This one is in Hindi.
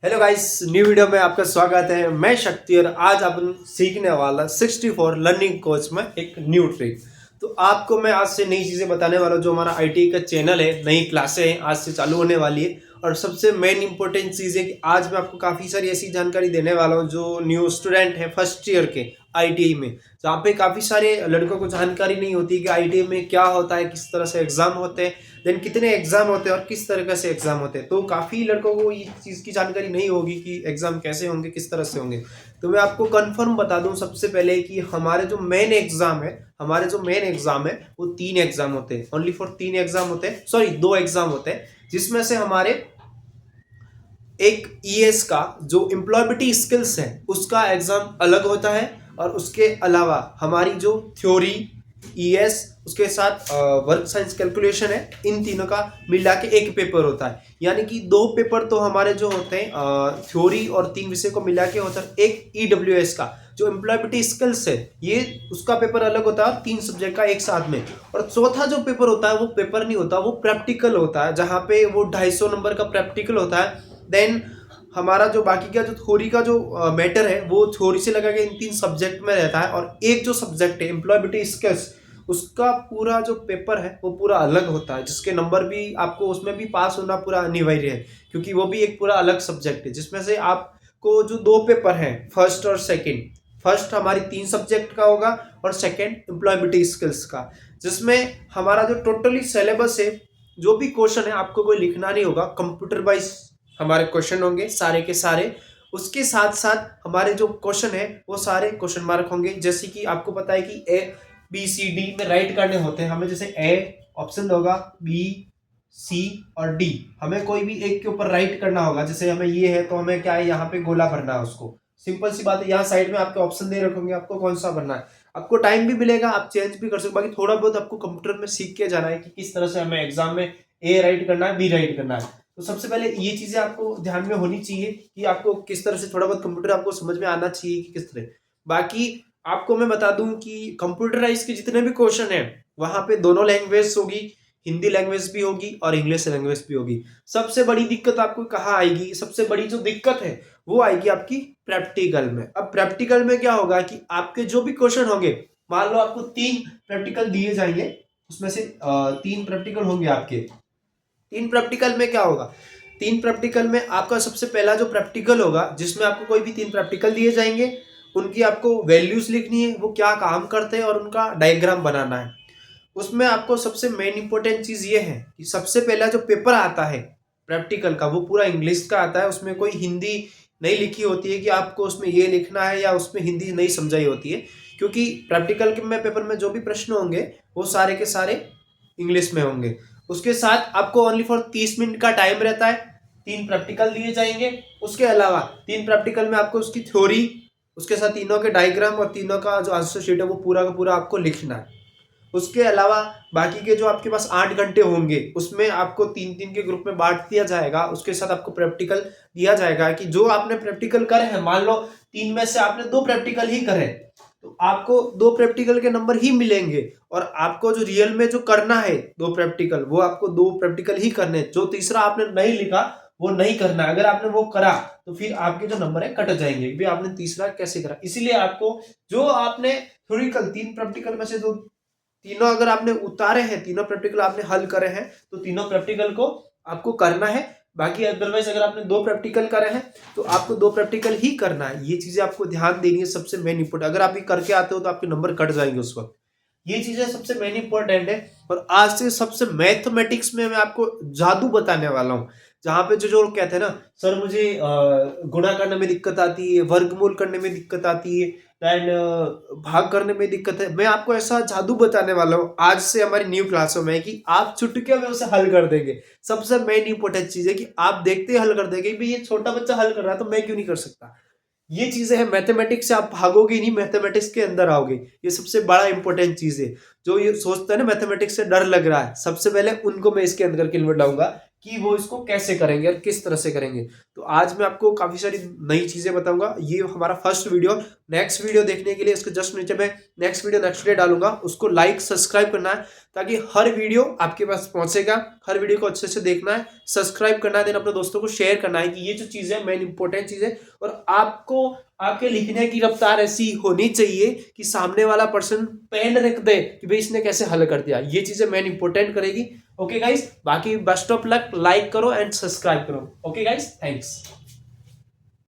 हेलो गाइस, न्यू वीडियो में आपका स्वागत है। मैं शक्ति और आज अपन सीखने वाला 64 लर्निंग कोच में एक न्यू ट्रिक। तो आपको मैं आज से नई चीज़ें बताने वाला हूँ। जो हमारा आईटी का चैनल है, नई क्लासें हैं आज से चालू होने वाली है। और सबसे मेन इंपॉर्टेंट चीज़ है कि आज मैं आपको काफ़ी सारी ऐसी जानकारी देने वाला हूँ जो न्यू स्टूडेंट है फर्स्ट ईयर के आईटीआई में, जहाँ पे काफ़ी सारे लड़कों को जानकारी नहीं होती कि आईटीआई में क्या होता है, किस तरह से एग्ज़ाम होते हैं, देन कितने एग्जाम होते हैं और किस तरह से एग्जाम होते हैं। तो काफ़ी लड़कों को ये चीज़ की जानकारी नहीं होगी कि एग्जाम कैसे होंगे, किस तरह से होंगे। तो मैं आपको कंफर्म बता दूं सबसे पहले कि हमारे जो मेन एग्जाम है वो 3 एग्जाम होते हैं। ओनली फॉर 3 एग्जाम होते हैं, सॉरी 2 एग्जाम होते हैं, जिसमें से हमारे एक ईएस का जो एम्प्लॉयबिलिटी स्किल्स है उसका एग्जाम अलग होता है, और उसके अलावा हमारी जो थ्योरी ईएस उसके साथ वर्क साइंस कैलकुलेशन है, इन तीनों का मिला के एक पेपर होता है। यानी कि 2 पेपर तो हमारे जो होते हैं थ्योरी और 3 विषय को मिला के होता है। एक ईडब्ल्यूएस का जो एम्प्लॉयबिलिटी स्किल्स है, ये उसका पेपर अलग होता है 3 सब्जेक्ट का एक साथ में। और चौथा जो पेपर होता है वो पेपर नहीं होता, वो प्रैक्टिकल होता है, जहाँ पे वो 250 नंबर का प्रैक्टिकल होता है। देन हमारा जो बाकी का जो थ्योरी का जो मैटर है वो थ्योरी से लगा के इन 3 सब्जेक्ट में रहता है। और एक जो सब्जेक्ट है एम्प्लॉयबिलिटी स्किल्स, उसका पूरा जो पेपर है वो पूरा अलग होता है, जिसके नंबर भी आपको उसमें भी पास होना पूरा अनिवार्य है, क्योंकि वो भी एक पूरा अलग सब्जेक्ट है। जिसमें से आपको जो 2 पेपर हैं, फर्स्ट और सेकंड, फर्स्ट हमारी 3 सब्जेक्ट का होगा और सेकंड एम्प्लॉयबिलिटी स्किल्स का, जिसमें हमारा जो टोटली सिलेबस है, जो भी क्वेश्चन है आपको कोई लिखना नहीं होगा, कंप्यूटर वाइज हमारे क्वेश्चन होंगे सारे के सारे। उसके साथ साथ हमारे जो क्वेश्चन है वो सारे क्वेश्चन मार्क होंगे। जैसे कि आपको पता है कि ए बी सी डी में राइट करने होते हैं हमें, जैसे ए ऑप्शन होगा, बी सी और डी, हमें कोई भी एक के ऊपर राइट करना होगा। जैसे हमें ये है तो हमें क्या है, यहाँ पे गोला भरना है उसको। सिंपल सी बात है, यहाँ साइड में आपके ऑप्शन दे रखोगे, आपको कौन सा भरना है। आपको टाइम भी मिलेगा, आप चेंज भी कर सकते हो। बाकी थोड़ा बहुत आपको कंप्यूटर में सीख के जाना है कि किस तरह से हमें एग्जाम में ए राइट करना है, बी राइट करना है। तो सबसे पहले ये चीजें आपको ध्यान में होनी चाहिए कि आपको किस तरह से थोड़ा बहुत कंप्यूटर आपको समझ में आना चाहिए कि किस तरह। बाकी आपको मैं बता दूं कि कंप्यूटराइज के जितने भी क्वेश्चन हैं वहां पे दोनों लैंग्वेज होगी, हिंदी लैंग्वेज भी होगी और इंग्लिश लैंग्वेज भी होगी। सबसे बड़ी दिक्कत आपको कहाँ आएगी, सबसे बड़ी जो दिक्कत है वो आएगी आपकी प्रैक्टिकल में। अब प्रैक्टिकल में क्या होगा कि आपके जो भी क्वेश्चन होंगे, मान लो आपको 3 प्रैक्टिकल दिए जाएंगे, उसमें से 3 प्रैक्टिकल होंगे आपके। 3 प्रैक्टिकल में क्या होगा, 3 प्रैक्टिकल में आपका सबसे पहला जो प्रैक्टिकल होगा, जिसमें आपको कोई भी 3 प्रैक्टिकल दिए जाएंगे, उनकी आपको वैल्यूज लिखनी है, वो क्या काम करते हैं और उनका डायग्राम बनाना है। उसमें आपको सबसे मेन इंपॉर्टेंट चीज ये है कि सबसे पहला जो पेपर आता है प्रैक्टिकल का वो पूरा इंग्लिश का आता है। उसमें कोई हिंदी नहीं लिखी होती है कि आपको उसमें ये लिखना है, या उसमें हिंदी नहीं समझाई होती है, क्योंकि प्रैक्टिकल के में पेपर में जो भी प्रश्न होंगे वो सारे के सारे इंग्लिश में होंगे। उसके साथ आपको ओनली फॉर 30 मिनट का टाइम रहता है, 3 प्रैक्टिकल दिए जाएंगे। उसके अलावा 3 प्रैक्टिकल में आपको उसकी थ्योरी, उसके साथ तीनों के डायग्राम और तीनों का जो आंसर शीट है वो पूरा का पूरा आपको लिखना है। उसके अलावा बाकी के जो आपके पास 8 घंटे होंगे उसमें आपको 3-3 के ग्रुप में बांट दिया जाएगा। उसके साथ आपको प्रैक्टिकल दिया जाएगा कि जो आपने प्रैक्टिकल करे हैं, मान लो 3 में से आपने 2 प्रैक्टिकल ही करे, तो आपको 2 प्रैक्टिकल के नंबर ही मिलेंगे। और आपको जो रियल में जो करना है 2 प्रैक्टिकल, वो आपको 2 प्रैक्टिकल ही करने हैं। जो तीसरा आपने नहीं लिखा वो नहीं करना है। अगर आपने वो करा तो फिर आपके जो नंबर है कट जाएंगे कि आपने तीसरा कैसे करा। इसीलिए आपको जो आपने थ्योरिकल 3 प्रैक्टिकल में से जो तीनों अगर आपने उतारे हैं, तीनों प्रैक्टिकल आपने हल करे हैं, तो तीनों प्रैक्टिकल को आपको करना है। बाकी अदरवाइज अगर आपने 2 प्रैक्टिकल करे हैं तो आपको 2 प्रैक्टिकल ही करना है। ये चीजें आपको ध्यान देनी है, सबसे मेन इंपोर्टेंट। अगर आप ये करके आते हो तो आपके नंबर कट जाएंगे उस वक्त। ये चीजें सबसे मेन इंपॉर्टेंट है। और आज से सबसे मैथमेटिक्स में मैं आपको जादू बताने वाला हूँ, जहां पे जो जो लोग कहते हैं ना, सर मुझे गुणा करने में दिक्कत आती है, वर्गमूल करने में दिक्कत आती है, देन भाग करने में दिक्कत है, मैं आपको ऐसा जादू बताने वाला हूँ आज से हमारी न्यू क्लासों में कि आप चुटकियों में उसे हल कर देंगे। सबसे मेन इंपॉर्टेंट चीज है कि आप देखते ही हल कर देंगे, भाई ये छोटा बच्चा हल कर रहा है तो मैं क्यों नहीं कर सकता। ये चीजें हैं, मैथमेटिक्स से आप भागोगे नहीं, मैथमेटिक्स के अंदर आओगे। ये सबसे बड़ा इंपॉर्टेंट चीज है। जो ये सोचता है ना मैथमेटिक्स से डर लग रहा है, सबसे पहले उनको मैं इसके अंदर के लिए लाऊंगा कि वो इसको कैसे करेंगे और किस तरह से करेंगे। तो आज मैं आपको काफी सारी नई चीजें बताऊंगा। ये हमारा फर्स्ट वीडियो। नेक्स्ट वीडियो देखने के लिए इसके जस्ट नीचे मैं नेक्स्ट वीडियो नेक्स्ट डे डालूंगा, उसको लाइक सब्सक्राइब करना है ताकि हर वीडियो आपके पास पहुंचेगा। हर वीडियो को अच्छे से देखना है, सब्सक्राइब करना है, देन अपने दोस्तों को शेयर करना है कि ये जो चीज है मेन इंपॉर्टेंट चीज है। और आपको आपके लिखने की रफ्तार ऐसी होनी चाहिए कि सामने वाला पर्सन पेन रख दे कि भाई इसने कैसे हल कर दिया। ये चीजें मेन इंपॉर्टेंट करेगी। ओके गाइस, बाकी बेस्ट ऑफ लक, लाइक करो एंड सब्सक्राइब करो। Okay guys, thanks.